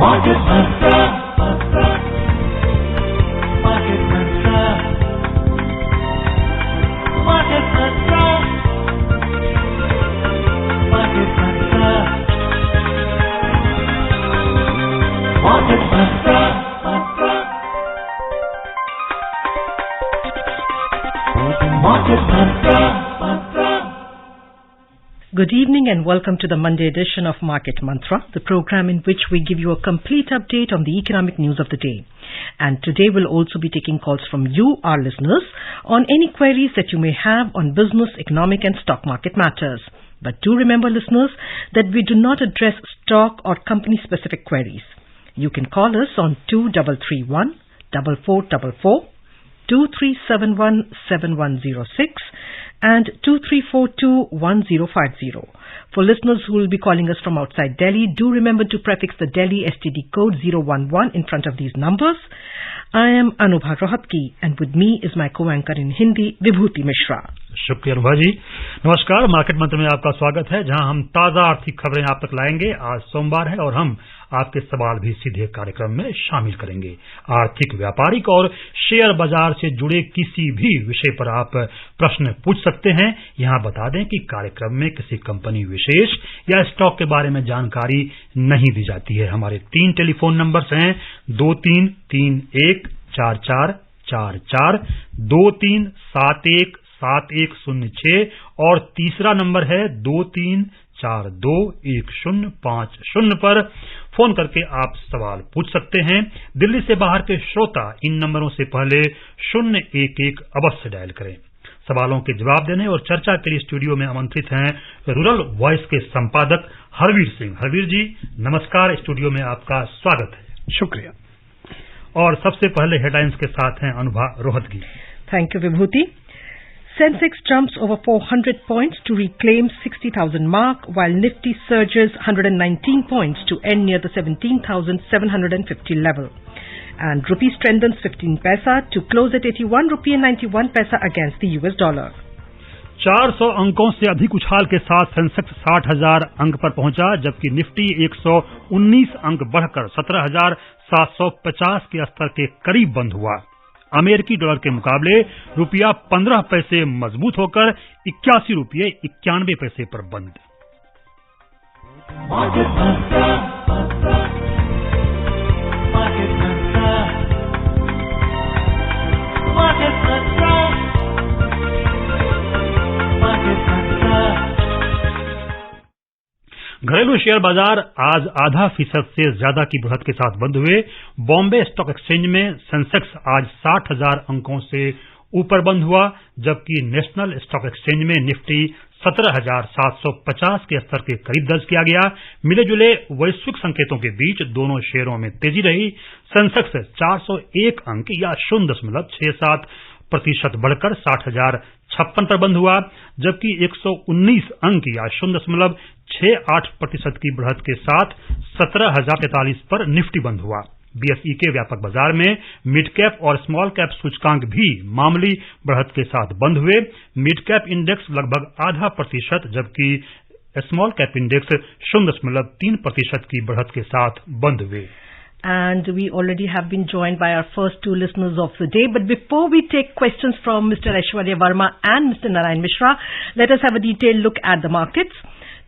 Market Mantra. Market Mantra. Market Mantra. Market Mantra. Market Mantra. Market Mantra. Good evening and welcome to the Monday edition of Market Mantra, the program in which we give you a complete update on the economic news of the day. And today we'll also be taking calls from you, our listeners, on any queries that you may have on business, economic and stock market matters. But do remember, listeners, that we do not address stock or company-specific queries. You can call us on 2331 4444, 2371 7106, and 23421050. For listeners who will be calling us from outside Delhi, do remember to prefix the Delhi STD code 011 in front of these numbers. I am Anubha Rohatgi and with me is my co-anchor in Hindi, Vibhuti Mishra. शुक्रिया अनुभा जी। नमस्कार, market मंत्र में आपका स्वागत है, जहां हम ताजा आर्थिक खबरें आप तक लाएंगे। आज सोमवार है और हम आपके सवाल भी सीधे कार्यक्रम में शामिल करेंगे। आर्थिक, व्यापारिक और शेयर बाजार से जुड़े किसी भी विषय पर आप प्रश्न पूछ सकते हैं। यहां बता दें कि कार्यक्रम में किसी कंपनी विशेष या स्टॉक के बारे में जानकारी नहीं दी जाती है। हमारे 3 टेलीफोन नंबर्स हैं 23314444, 23717106 और तीसरा नंबर है 23421050 पर फोन करके आप सवाल पूछ सकते हैं। दिल्ली से बाहर के श्रोता इन नंबरों से पहले 011 अवश्य डायल करें। सवालों के जवाब देने और चर्चा के लिए स्टूडियो में आमंत्रित हैं रूरल वॉइस के संपादक हरवीर सिंह। हरवीर जी नमस्कार, स्टूडियो में आपका स्वागत है। शुक्रिया। और सबसे पहले हेडलाइंस के साथ हैं Anubha Rohatgi. Thank you, Vibhuti. Sensex jumps over 400 points to reclaim 60,000 mark, while Nifty surges 119 points to end near the 17,750 level. And rupee strengthens 15 paisa to close at 81 rupee and 91 paisa against the US dollar. 400 अंकों से अधिक उछाल के साथ Sensex 60,000 अंक पर पहुंचा, जबकि निफ्टी 119 अंक बढ़कर 17,750 के स्तर के करीब बंद हुआ। अमेरिकी डॉलर के मुकाबले रुपया 15 पैसे मजबूत होकर 81 रुपये 91 पैसे पर बंद। घरेलू शेयर बाजार आज 0.5% से ज्यादा की बढ़त के साथ बंद हुए। बॉम्बे स्टॉक एक्सचेंज में सेंसेक्स आज 60,000 अंकों से ऊपर बंद हुआ, जबकि नेशनल स्टॉक एक्सचेंज में निफ्टी 17,750 के स्तर के करीब दर्ज किया गया। मिले जुले वैश्विक संकेतों के बीच दोनों शेयरों में तेजी रही। सेंसेक्स 401 अंक या 0.67% बढ़कर 60,056 पर बंद हुआ, जबकि 119 अंक या 0.68% की बढ़त के साथ 17,043 पर निफ्टी बंद हुआ। बीएसई के व्यापक बाजार में मिड कैप और स्मॉल कैप सूचकांक भी मामूली बढ़त के साथ बंद हुए। मिड कैप इंडेक्स लगभग 0.5%, जबकि स्मॉल कैप इंडेक्स 0.3% की बढ़त के साथ बंद हुए। And we already have been joined by our first 2 listeners of the day. But before we take questions from Mr. Aishwarya Verma and Mr. Narayan Mishra, let us have a detailed look at the markets.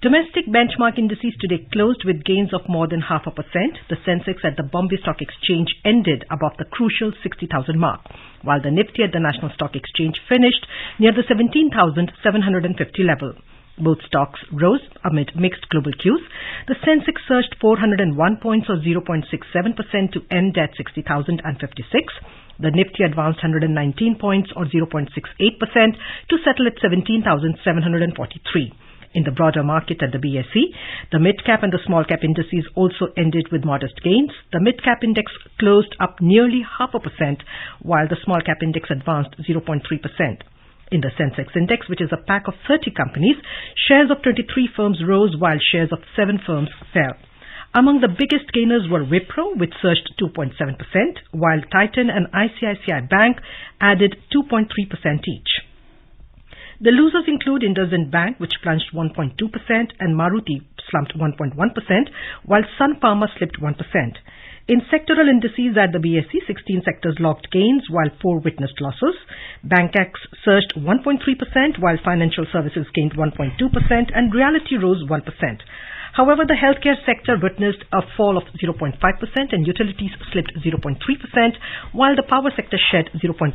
Domestic benchmark indices today closed with gains of more than 0.5%. The Sensex at the Bombay Stock Exchange ended above the crucial 60,000 mark, while the Nifty at the National Stock Exchange finished near the 17,750 level. Both stocks rose amid mixed global cues. The Sensex surged 401 points or 0.67% to end at 60,056. The Nifty advanced 119 points or 0.68% to settle at 17,743. In the broader market at the BSE, the mid-cap and the small-cap indices also ended with modest gains. The mid-cap index closed up nearly 0.5%, while the small-cap index advanced 0.3%. In the Sensex index, which is a pack of 30 companies, shares of 23 firms rose while shares of 7 firms fell. Among the biggest gainers were Wipro, which surged 2.7%, while Titan and ICICI Bank added 2.3% each. The losers include IndusInd Bank, which plunged 1.2%, and Maruti slumped 1.1%, while Sun Pharma slipped 1%. In sectoral indices at the BSE, 16 sectors logged gains while 4 witnessed losses. Bankex surged 1.3%, while financial services gained 1.2% and realty rose 1%. However, the healthcare sector witnessed a fall of 0.5% and utilities slipped 0.3%, while the power sector shed 0.1%.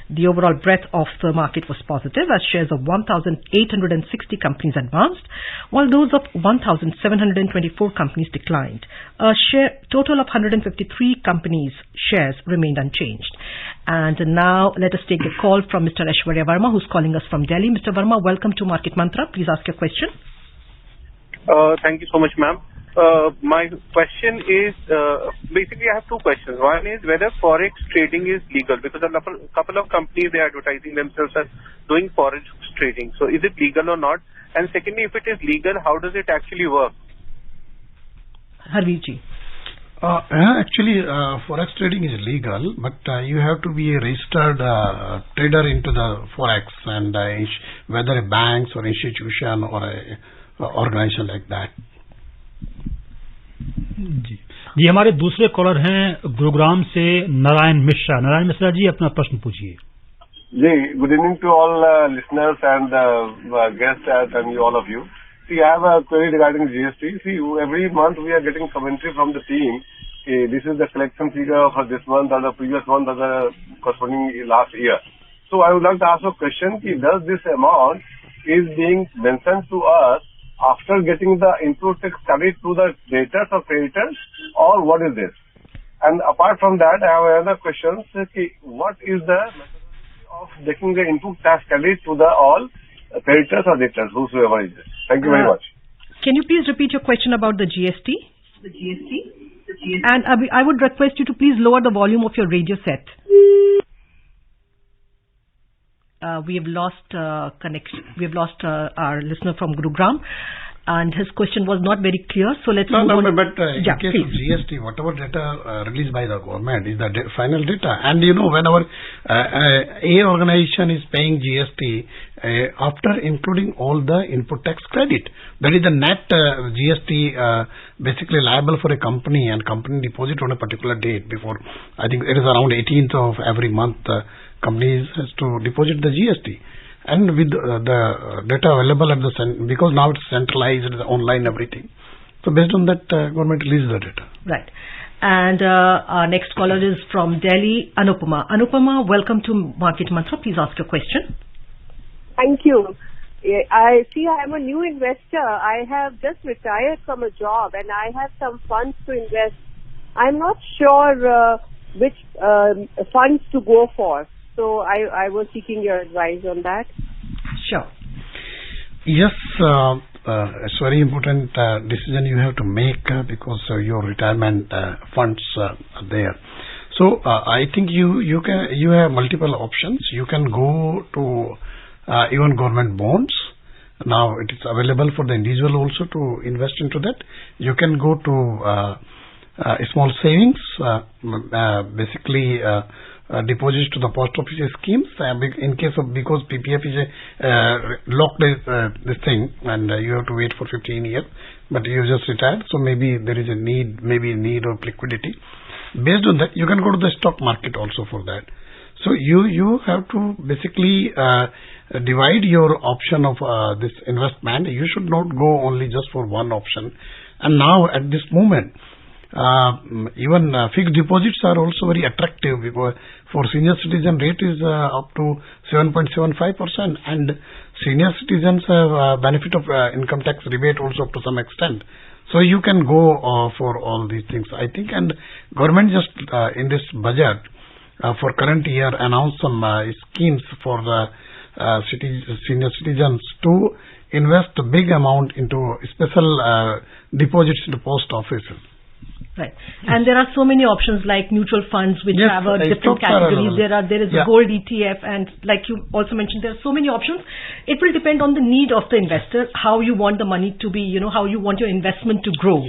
The overall breadth of the market was positive as shares of 1,860 companies advanced, while those of 1,724 companies declined. A total of 153 companies' shares remained unchanged. And now let us take the call from Mr. Aishwarya Verma, who's calling us from Delhi. Mr. Verma, welcome to Market Mantra. Please ask your question. Thank you so much, ma'am. My question is, basically I have two questions. One is whether forex trading is legal, because a couple of companies, they are advertising themselves as doing forex trading. So is it legal or not? And secondly, if it is legal, how does it actually work? Harveer ji. Actually, forex trading is legal, but you have to be a registered trader into the forex, and whether a banks or institution or a organization like that. जी हमारे दूसरे collar हैं गुरुग्राम से नारायण मिश्रा। नारायण मिश्रा जी अपना प्रश्न पूछिए। जी, good evening to all listeners and guests and all of you. See, I have a query regarding GST. See, every month we are getting commentary from the team. This is the collection figure for this month or the previous month or the corresponding last year. So I would like to ask a question, does this amount is being mentioned to us after getting the input tax credit to the debtors or creditors, or what is this? And apart from that, I have another question. What is the methodology of getting the input tax credit to the all creditors or debtors, whosoever is it? Thank you very much. Can you please repeat your question about the GST? The GST? And I would request you to please lower the volume of your radio set. We have lost connection. We have lost our listener from Gurugram, and his question was not very clear. So let's move on. But in case of GST, whatever data released by the government is the final data. And you know, whenever a organization is paying GST after including all the input tax credit, that is the net GST basically liable for a company, and company deposit on a particular date before. I think it is around 18th of every month. Companies has to deposit the GST, and with the data available at the because now it's centralized, it's online, everything. So based on that, government releases the data. Right. And our next caller is from Delhi, Anupama. Anupama, welcome to Market Mantra. Please ask your question. Thank you. I see I am a new investor. I have just retired from a job and I have some funds to invest. I'm not sure which funds to go for. So I was seeking your advice on that. Sure. Yes, it's very important decision you have to make because your retirement funds are there. So I think you have multiple options. You can go to even government bonds. Now it is available for the individual also to invest into that. You can go to small savings, basically deposits to the post office schemes. In case of, because PPF is a locked this thing, and you have to wait for 15 years, but you just retired, so maybe there is a need, of liquidity. Based on that, you can go to the stock market also for that. So you have to basically divide your option of this investment. You should not go only just for one option. And now at this moment, even fixed deposits are also very attractive, because for senior citizen rate is up to 7.75%, and senior citizens have benefit of income tax rebate also up to some extent. So you can go for all these things, I think. And government just in this budget for current year announced some schemes for the senior citizens to invest a big amount into special deposits in the post offices. Right. And there are so many options like mutual funds which have a different categories. There is gold ETF, and like you also mentioned, there are so many options. It will depend on the need of the investor, how you want the money to be, how you want your investment to grow,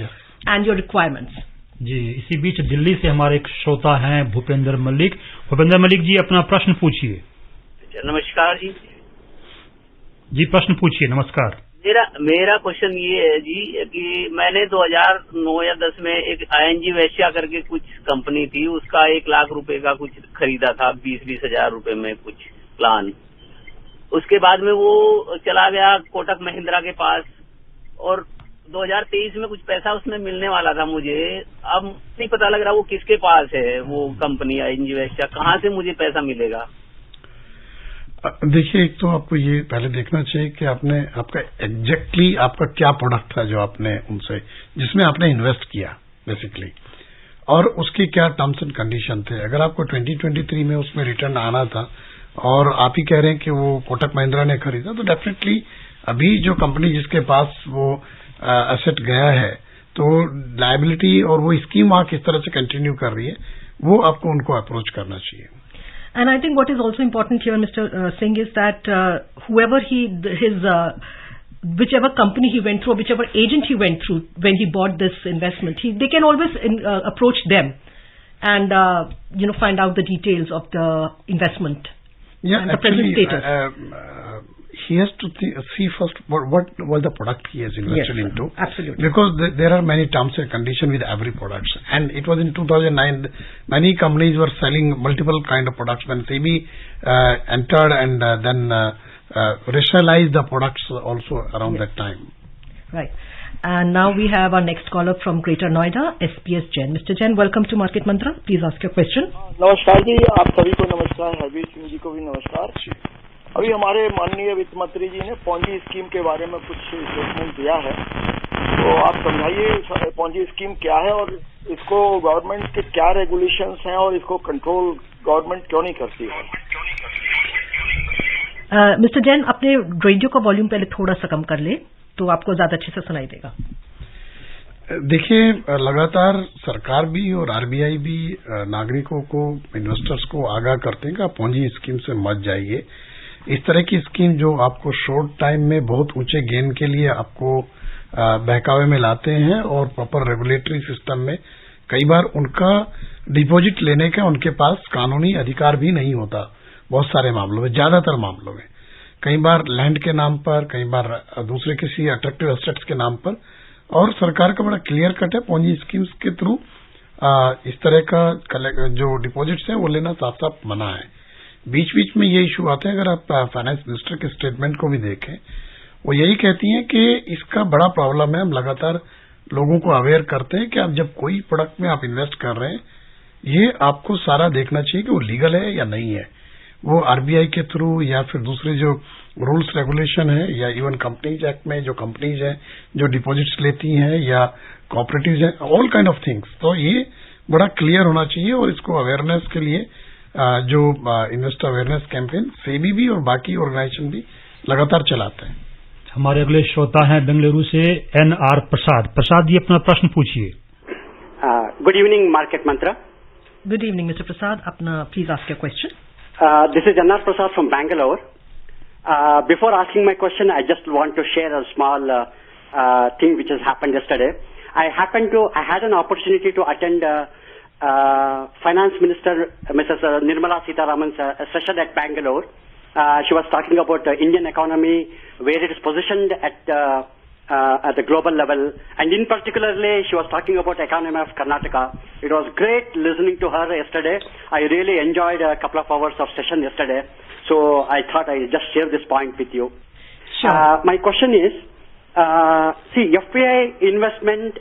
and your requirements. जी, इसी बीच दिल्ली से हमारे एक श्रोता हैं भूपेंद्र मलिक। भूपेंद्र मलिक जी अपना प्रश्न पूछिए। नमस्कार जी। जी प्रश्न पूछिए। नमस्कार। मेरा क्वेश्चन ये है जी कि मैंने 2009 या 10 में एक ING वैश्या करके कुछ कंपनी थी, उसका 1 लाख रुपए का कुछ खरीदा था, 20-20 हजार रुपए में कुछ प्लान। उसके बाद में वो चला गया कोटक महिंद्रा के पास, और 2023 में कुछ पैसा उसमें मिलने वाला था मुझे। अब नहीं पता लग रहा वो किसके पास है, वो कंपनी ING वैश्या, कहाँ से मुझे पैसा मिलेगा? देखिए, एक तो आपको ये पहले देखना चाहिए कि आपका एग्जैक्टली आपका क्या प्रोडक्ट था जो आपने उनसे, जिसमें आपने इन्वेस्ट किया बेसिकली, और उसके क्या टर्म्स एंड कंडीशन थे। अगर आपको 2023 में उसमें रिटर्न आना था और आप ही कह रहे हैं कि वो कोटक महिंद्रा ने खरीदा, तो डेफिनेटली अभी जो कंपनी जिसके पास वो एसेट गया है, तो लायबिलिटी और वो स्कीम वहां किस तरह से कंटिन्यू कर रही है, वो आपको उनको अप्रोच करना चाहिए। And I think what is also important here, Mr. Singh, is that whichever company he went through, whichever agent he went through when he bought this investment, they can always approach them and find out the details of the investment and the present status. He has to see first what was the product he has invested into. Absolutely. Because there are many terms and conditions with every product. And it was in 2009, many companies were selling multiple kind of products. When SEBI entered and then rationalized the products also around that time. Right. And now we have our next caller from Greater Noida, SPS Jain. Mr. Jain, welcome to Market Mantra. Please ask your question. नमस्कार जी, आप सभी को नमस्कार, हरबीर सिंह जी को भी नमस्कार। अभी हमारे माननीय वित्त मंत्री जी ने पॉन्जी स्कीम के बारे में कुछ स्टेटमेंट दिया है, तो आप समझाइए पॉन्जी स्कीम क्या है और इसको गवर्नमेंट के क्या रेगुलेशंस हैं और इसको कंट्रोल गवर्नमेंट क्यों नहीं करती है? मिस्टर जैन, अपने रेडियो का वॉल्यूम पहले थोड़ा सा कम कर ले तो आपको ज्यादा अच्छे से सुनाई देगा। देखिए, लगातार सरकार भी और RBI भी नागरिकों को, इन्वेस्टर्स को आगाह करते हैं कि आप पॉन्जी स्कीम से मत जाइए। इस तरह की स्कीम जो आपको शॉर्ट टाइम में बहुत ऊंचे गेन के लिए आपको बहकावे में लाते हैं और प्रॉपर रेगुलेटरी सिस्टम में कई बार उनका डिपॉजिट लेने का उनके पास कानूनी अधिकार भी नहीं होता। बहुत सारे मामलों में, ज्यादातर मामलों में, कई बार लैंड के नाम पर, कई बार दूसरे किसी अट्रैक्टिव एसेट्स के नाम पर, और सरकार का बड़ा क्लियर कट है पॉन्जी स्कीम्स के थ्रू इस तरह का जो डिपॉजिट्स हैं वो लेना साफ साफ मना है। बीच बीच में ये इशू आते हैं, अगर आप फाइनेंस मिनिस्टर के स्टेटमेंट को भी देखें, वो यही कहती हैं कि इसका बड़ा प्रॉब्लम है। हम लगातार लोगों को अवेयर करते हैं कि आप जब कोई प्रोडक्ट में आप इन्वेस्ट कर रहे हैं, ये आपको सारा देखना चाहिए कि वो लीगल है या नहीं है। वो RBI के थ्रू या फिर दूसरे जो रूल्स रेगुलेशन है, या इवन कंपनीज एक्ट में जो कंपनीज हैं जो डिपॉजिट्स लेती हैं, या कोऑपरेटिव्स हैं, ऑल काइंड ऑफ थिंग्स। तो ये बड़ा क्लियर होना चाहिए, और इसको अवेयरनेस के लिए जो इन्वेस्टर अवेयरनेस कैंपेन सेबी भी और बाकी ऑर्गेनाइजेशन भी लगातार चलाते हैं। हमारे अगले श्रोता हैं बेंगलुरु से NR प्रसाद। प्रसाद जी, अपना प्रश्न पूछिए। गुड इवनिंग मार्केट मंत्रा। गुड इवनिंग मिस्टर प्रसाद, अपना please ask your question. This is NR Prasad from Bangalore. Before asking my question, I just want to share a small thing which has happened yesterday. I had an opportunity to attend Finance Minister Mrs. Nirmala Sitharaman's session at Bangalore. She was talking about the Indian economy, where it is positioned at the global level, and in particularly she was talking about the economy of Karnataka. It was great listening to her yesterday. I really enjoyed a couple of hours of session yesterday, so I thought I would just share this point with you. Sure. My question is, FPI investment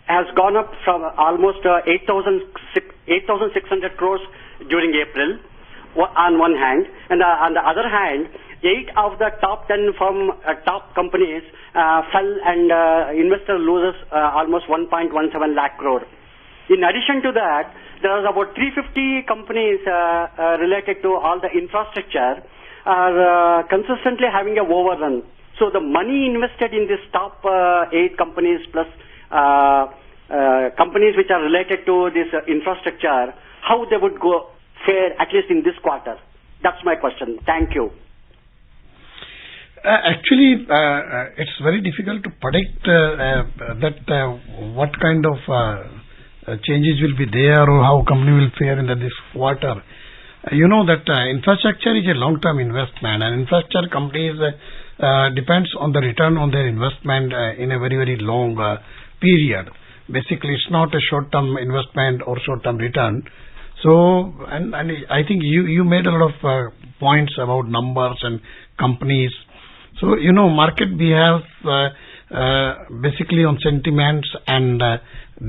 has gone up from almost 8,600 crores during April on one hand, and on the other hand, 8 of the top 10 top companies fell, and investor loses almost 1.17 lakh crore. In addition to that, there are about 350 companies related to all the infrastructure are consistently having a overrun. So the money invested in this top 8 companies plus companies which are related to this infrastructure, how they would go fare at least in this quarter? That's my question. Thank you. Actually, it's very difficult to predict what kind of changes will be there or how company will fare in this quarter. You know that infrastructure is a long-term investment, and infrastructure companies depends on the return on their investment in a very, very long period. Basically, it's not a short-term investment or short-term return. So, and I think you made a lot of points about numbers and companies. So, market behaves basically on sentiments and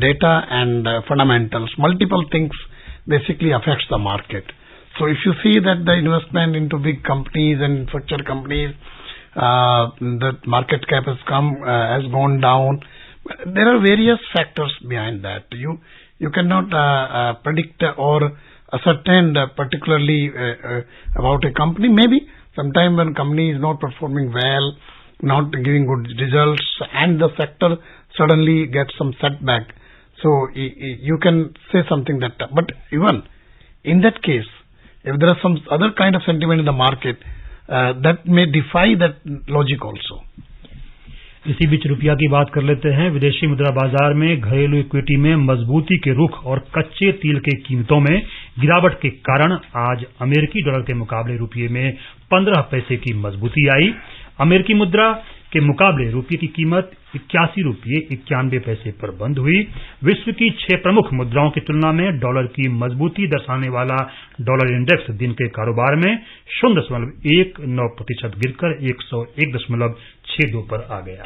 data and fundamentals. Multiple things basically affects the market. So, if you see that the investment into big companies and infrastructure companies, the market cap has gone down. There are various factors behind that. You cannot predict or ascertain particularly about a company. Maybe sometime when company is not performing well, not giving good results, and the sector suddenly gets some setback. So you can say something that. But even in that case, if there are some other kind of sentiment in the market, that may defy that logic also. इसी बीच रुपया की बात कर लेते हैं। विदेशी मुद्रा बाजार में घरेलू इक्विटी में मजबूती के रुख और कच्चे तेल के कीमतों में गिरावट के कारण आज अमेरिकी डॉलर के मुकाबले रुपये में 15 पैसे की मजबूती आई। अमेरिकी मुद्रा के मुकाबले रुपये की कीमत 81 रुपये 91 पैसे पर बंद हुई। विश्व की 6 प्रमुख मुद्राओं की तुलना में डॉलर की मजबूती दर्शाने वाला डॉलर इंडेक्स दिन के कारोबार में 0.19% गिरकर 101.62 पर आ गया।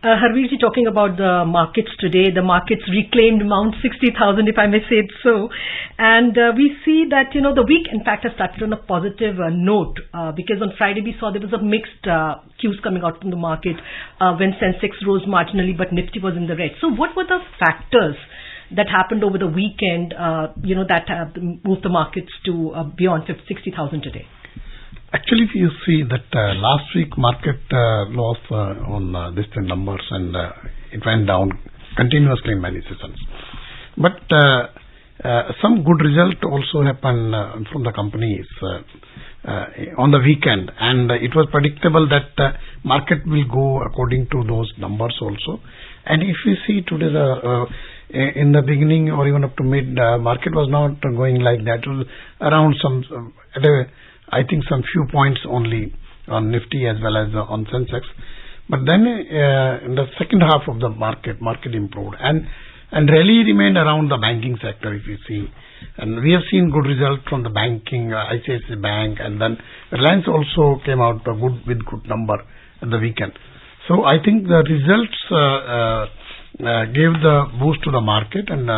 Harveer ji, talking about the markets today, the markets reclaimed Mount 60,000, if I may say it so. And we see that, the week, in fact, has started on a positive note because on Friday we saw there was a mixed cues coming out from the market when Sensex rose marginally, but Nifty was in the red. So what were the factors that happened over the weekend, that moved the markets to beyond 60,000 today? Actually, if you see that last week market lost on these numbers and it went down continuously in many sessions. But some good result also happened from the companies on the weekend, and it was predictable that market will go according to those numbers also. And if we see today, in the beginning or even up to mid, market was not going like that. It was around I think some few points only on Nifty as well as on Sensex. But then in the second half of the market improved and really remained around the banking sector, if you see. And we have seen good results from the banking, ICICI Bank, and then Reliance also came out with good number at the weekend. So I think the results gave the boost to the market, and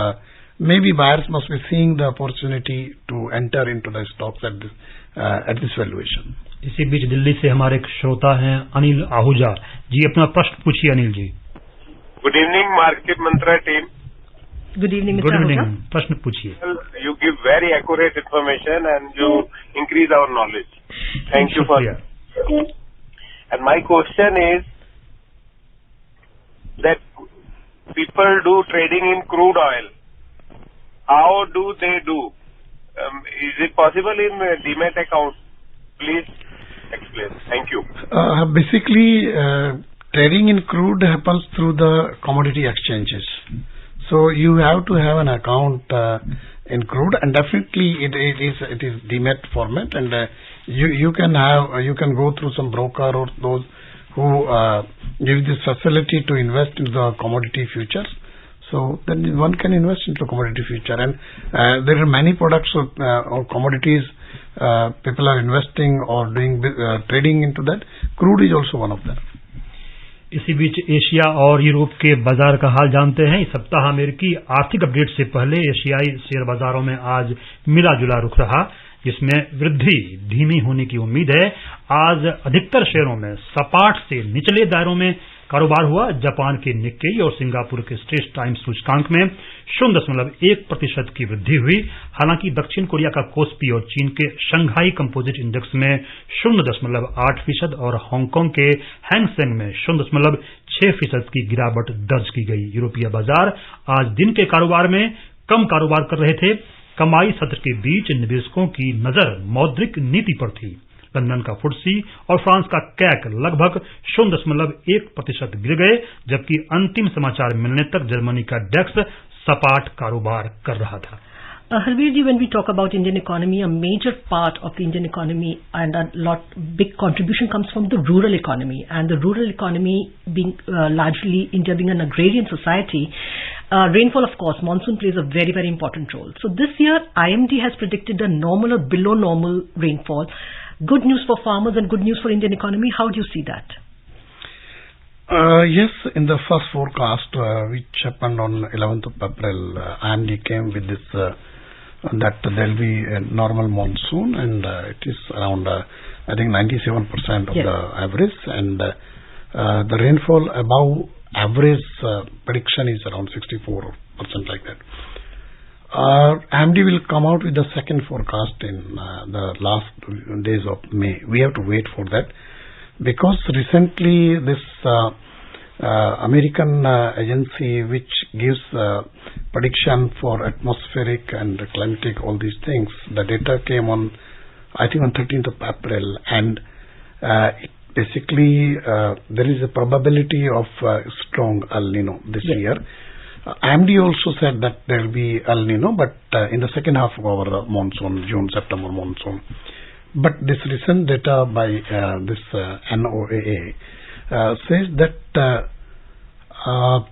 maybe buyers must be seeing the opportunity to enter into the stocks at this valuation. इसी बीच दिल्ली से हमारे एक श्रोता हैं अनिल आहूजा जी, अपना प्रश्न पूछिए Anil ji. Good evening market Mantra team. Good evening. Good evening, प्रश्न पूछिए। You give very accurate information and you increase our knowledge. Thank you for. And my question is that people do trading in crude oil, how do they do? Is it possible in Demat account? Please explain. Thank you. Basically, trading in crude happens through the commodity exchanges. So you have to have an account in crude, and definitely it is Demat format, and you can go through some broker or those who give this facility to invest in the commodity futures. So then one can invest into commodity future, and there are many products or commodities people are investing or doing trading into that. Crude is also one of them. इसी बीच Asia और Europe के बाजार का हाल जानते हैं। इस सप्ताह अमेरिकी आर्थिक अपडेट से पहले एशियाई शेयर बाजारों में आज मिला जुला रुख रहा, जिसमें वृद्धि धीमी होने की उम्मीद है। आज अधिकतर शेयरों में सपाट से निचले दायरों में कारोबार हुआ। जापान के निक्केई और सिंगापुर के स्ट्रेट टाइम्स सूचकांक में 0.1% की वृद्धि हुई। हालांकि दक्षिण कोरिया का कोस्पी और चीन के शंघाई कंपोजिट इंडेक्स में 0.8% और हांगकांग के हैंगसेंग में 0.6% की गिरावट दर्ज की गई। यूरोपीय बाजार आज दिन के कारोबार में कम कारोबार कर रहे थे। कमाई सत्र के बीच निवेशकों की नजर मौद्रिक नीति पर थी। लंदन का फुटसी और फ्रांस का कैक लगभग 0.1% गिर गए, जबकि अंतिम समाचार मिलने तक जर्मनी का डेक्स सपाट कारोबार कर रहा था। Harveer ji, when we talk about Indian economy, a major part of the Indian economy and big contribution comes from the rural economy. And the rural economy being largely India being an agrarian society, rainfall, of course, monsoon plays a very, very important role. So this year, IMD has predicted a normal or below normal rainfall. Good news for farmers and good news for Indian economy. How do you see that? Yes, in the first forecast, which happened on 11th of April, IMD came with this, that there will be a normal monsoon, and it is around, I think 97% of the average, and the rainfall above average prediction is around 64%, like that. IMD will come out with the second forecast in the last days of May. We have to wait for that, because recently this American agency which gives prediction for atmospheric and climatic, all these things, the data came on, I think on 13th of April, and basically there is a probability of strong El Nino this year. IMD also said that there will be El Nino, but in the second half of our monsoon, June-September monsoon. But this recent data by this NOAA says that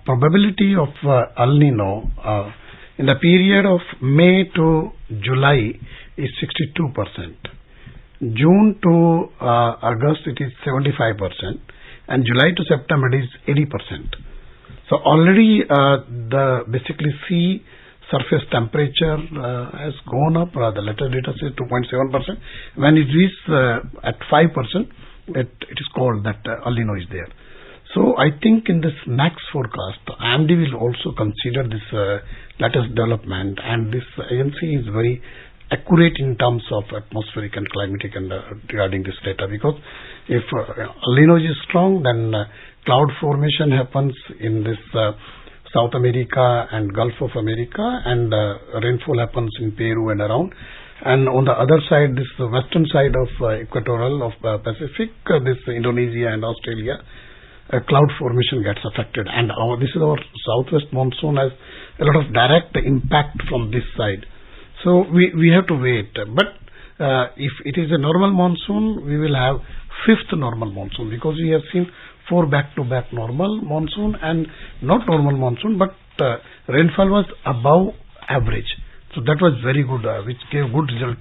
probability of El Nino in the period of May to July is 62%. June to August it is 75%, and July to September it is 80%. So already the basically sea surface temperature has gone up. The latest data says 2.7%. When it is at 5%, it is called that El Nino is there. So I think in this next forecast, IMD will also consider this latest development, and this agency is very accurate in terms of atmospheric and climatic and regarding this data, because if El Nino is strong, then cloud formation happens in this South America and Gulf of America, and rainfall happens in Peru and around. And on the other side, this western side of equatorial of Pacific, this Indonesia and Australia, cloud formation gets affected. And this is our southwest monsoon has a lot of direct impact from this side. So we have to wait. But if it is a normal monsoon, we will have fifth normal monsoon, because we have seen 4 back-to-back normal monsoon and not normal monsoon, but rainfall was above average. So that was very good, which gave good result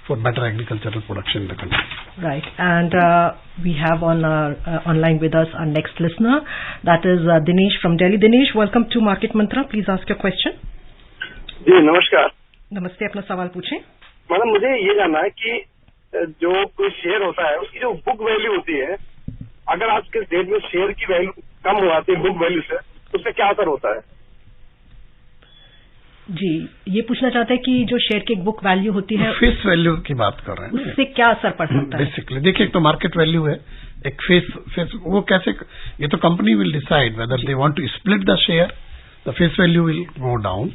for better agricultural production in the country. Right. And we have on online with us our next listener, that is Dinesh from Delhi. Dinesh, welcome to Market Mantra. Please ask your question. जी नमस्कार. नमस्ते, अपना सवाल पूछें. Madam, मुझे ये जानना है कि जो कोई शेयर होता है उसकी जो बुक वैल्यू होती है, अगर आज के डेट में शेयर की वैल्यू कम हो जाती है बुक वैल्यू से, तो उससे क्या असर होता है? जी, ये पूछना चाहते हैं कि जो शेयर की बुक वैल्यू होती है, फेस वैल्यू की बात कर रहे हैं, उससे क्या असर पड़ सकता है? बेसिकली देखिए, एक तो मार्केट वैल्यू है, एक फेस वो कैसे, ये तो company will decide whether they want to split the share, the face value will go down,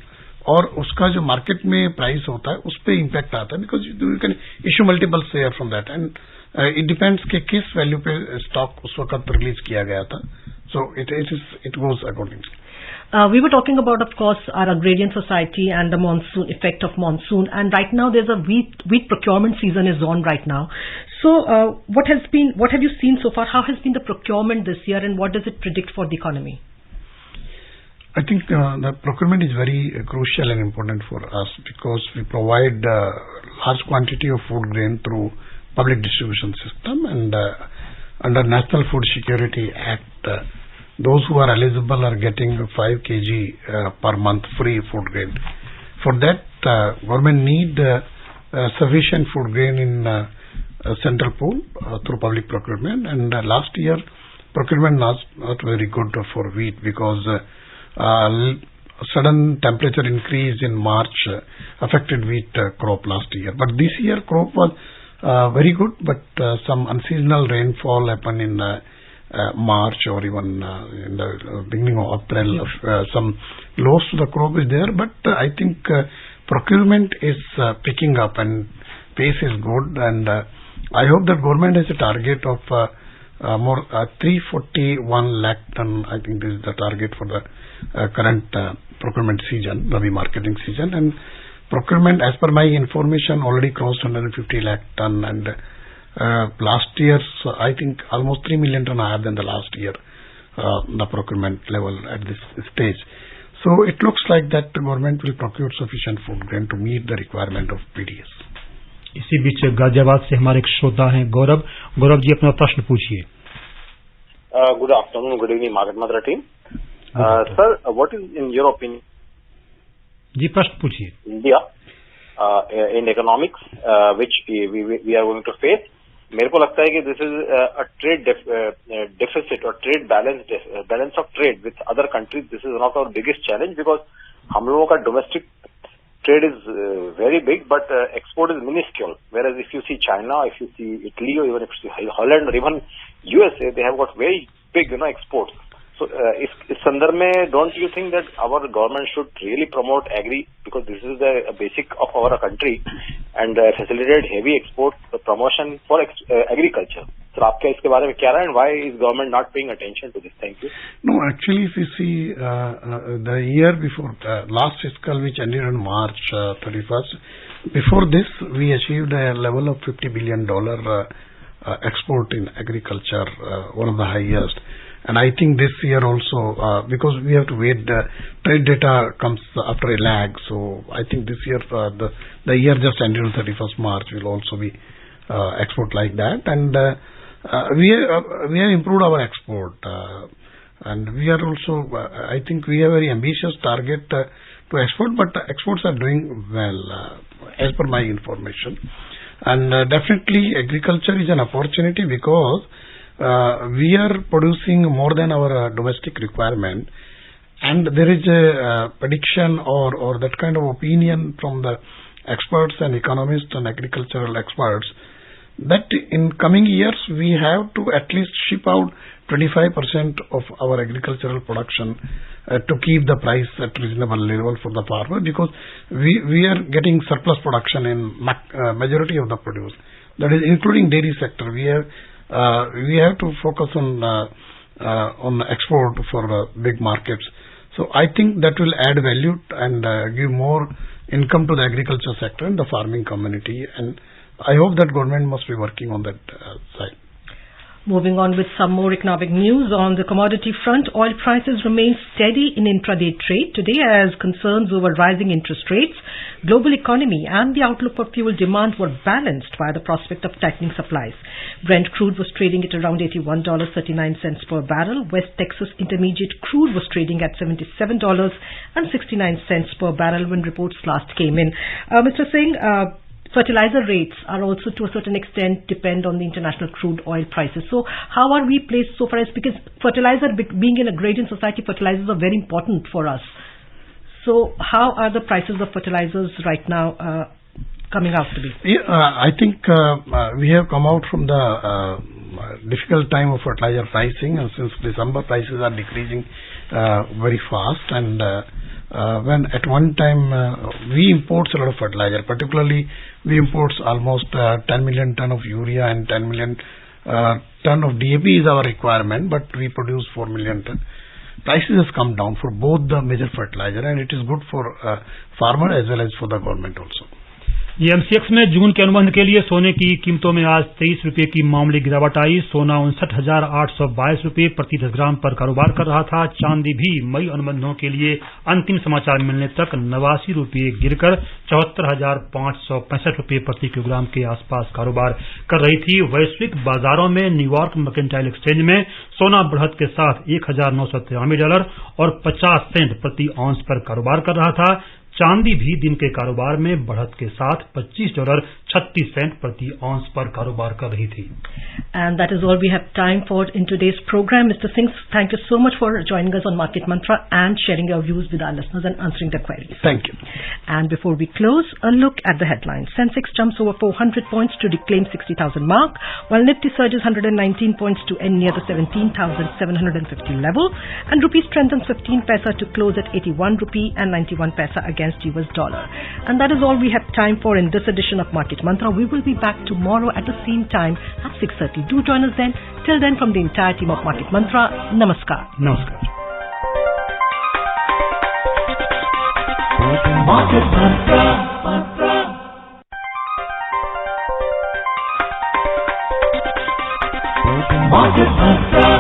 और उसका जो मार्केट में प्राइस होता है उस पर इम्पैक्ट आता है, because you can issue multiple share from that, and it depends कि किस वैल्यू पे स्टॉक उस वक्त रिलीज किया गया था. So it goes accordingly. We were talking about, of course, our agrarian society and the monsoon effect of monsoon, and right now there's a wheat procurement season is on right now. So, what have you seen so far? How has been the procurement this year, and what does it predict for the economy? I think the procurement is very crucial and important for us, because we provide large quantity of food grain through public distribution system, and under National Food Security Act, those who are eligible are getting 5 kg per month free food grain. For that, government need sufficient food grain in central pool through public procurement, and last year procurement was not very good for wheat, because sudden temperature increase in March affected wheat crop last year. But this year crop was very good, but some unseasonal rainfall happened in March or even in the beginning of April. Some loss to the crop is there, but I think procurement is picking up and pace is good, and I hope that government has a target of 341 lakh ton. I think this is the target for the current procurement season, Rabi marketing season, and procurement, as per my information, already crossed 150 lakh ton, and last year's, I think, almost 3 million ton higher than the last year, the procurement level at this stage. So it looks like that the government will procure sufficient food grain to meet the requirement of PDS. इसी बीच गाजियाबाद से हमारे एक श्रोता हैं गौरव जी, अपना प्रश्न पूछिए. Good afternoon, good evening, Market Mantra team. Sir, what is in your opinion? जी, प्रश्न पूछिए. India in economics, which we are going to face. मेरे को लगता है कि this is a trade deficit or trade balance of trade with other countries. This is one of our biggest challenge because हम लोगों का domestic trade is very big, but export is minuscule. Whereas if you see China, if you see Italy, or even if you see Holland, or even USA, they have got very big, exports. So, इस संदर्भ में, don't you think that our government should really promote agri, because this is the basic of our country, and facilitate heavy export promotion for agriculture? So, आपका इसके बारे में क्या राय, and why is government not paying attention to this? Thank you. No, actually, if you see the year before, last fiscal, which ended on March 31st, before this, we achieved a level of $50 billion export in agriculture, one of the highest. And I think this year also, because we have to wait, trade data comes after a lag. So I think this year, the year just ended on 31st March will also be export like that. And we have improved our export. And we are also, I think we have a very ambitious target to export, but exports are doing well, as per my information. And definitely agriculture is an opportunity because we are producing more than our domestic requirement, and there is a prediction or that kind of opinion from the experts and economists and agricultural experts that in coming years we have to at least ship out 25% of our agricultural production to keep the price at reasonable level for the farmer, because we are getting surplus production in majority of the produce, that is including dairy sector. We have to focus on export for big markets. So I think that will add value and give more income to the agriculture sector and the farming community, and I hope that government must be working on that side. Moving on with some more economic news. On the commodity front, oil prices remain steady in intraday trade today as concerns over rising interest rates, global economy and the outlook for fuel demand were balanced by the prospect of tightening supplies. Brent crude was trading at around $81.39 per barrel. West Texas Intermediate crude was trading at $77.69 per barrel when reports last came in. Mr. Singh, fertilizer rates are also to a certain extent depend on the international crude oil prices. So how are we placed so far as, because fertilizer, being in a agrarian society, fertilizers are very important for us. So how are the prices of fertilizers right now coming out to be? Yeah, I think we have come out from the difficult time of fertilizer pricing, and since December prices are decreasing very fast, and when at one time we import a lot of fertilizer, particularly we import almost 10 million ton of urea and 10 million ton of DAP is our requirement, but we produce 4 million ton. Prices has come down for both the major fertilizer, and it is good for farmer as well as for the government also. ये MCX में जून के अनुबंध के लिए सोने की कीमतों में आज 23 रुपए की मामूली गिरावट आई. सोना 59,822 रुपए प्रति 10 ग्राम पर कारोबार कर रहा था. चांदी भी मई अनुबंधों के लिए अंतिम समाचार मिलने तक 89 रुपए गिरकर 74,565 रुपए प्रति किलोग्राम के आसपास कारोबार कर रही थी. वैश्विक बाजारों में न्यूयॉर्क मर्केंटाइल एक्सचेंज में सोना बढ़त के साथ $1,993 और 50 सेंट प्रति औंस पर कारोबार कर रहा था. चांदी भी दिन के कारोबार में बढ़त के साथ $25.36 प्रति औंस पर कारोबार कर रही थी. And that is all we have time for in today's program. Mr. Singh, thank you so much for joining us on Market Mantra and sharing your views with our listeners and answering their queries. Thank you. And before we close, a look at the headlines. Sensex jumps over 400 points to reclaim 60,000 mark, while Nifty surges 119 points to end near the 17,750 level, and rupee strengthens 15 paisa to close at 81 rupee and 91 paisa against US dollar. And that is all we have time for in this edition of Market Mantra. We will be back tomorrow at the same time at 6:30. Do join us then. Till then, from the entire team of Market Mantra, Namaskar. Namaskar. Market Mantra. Market Mantra.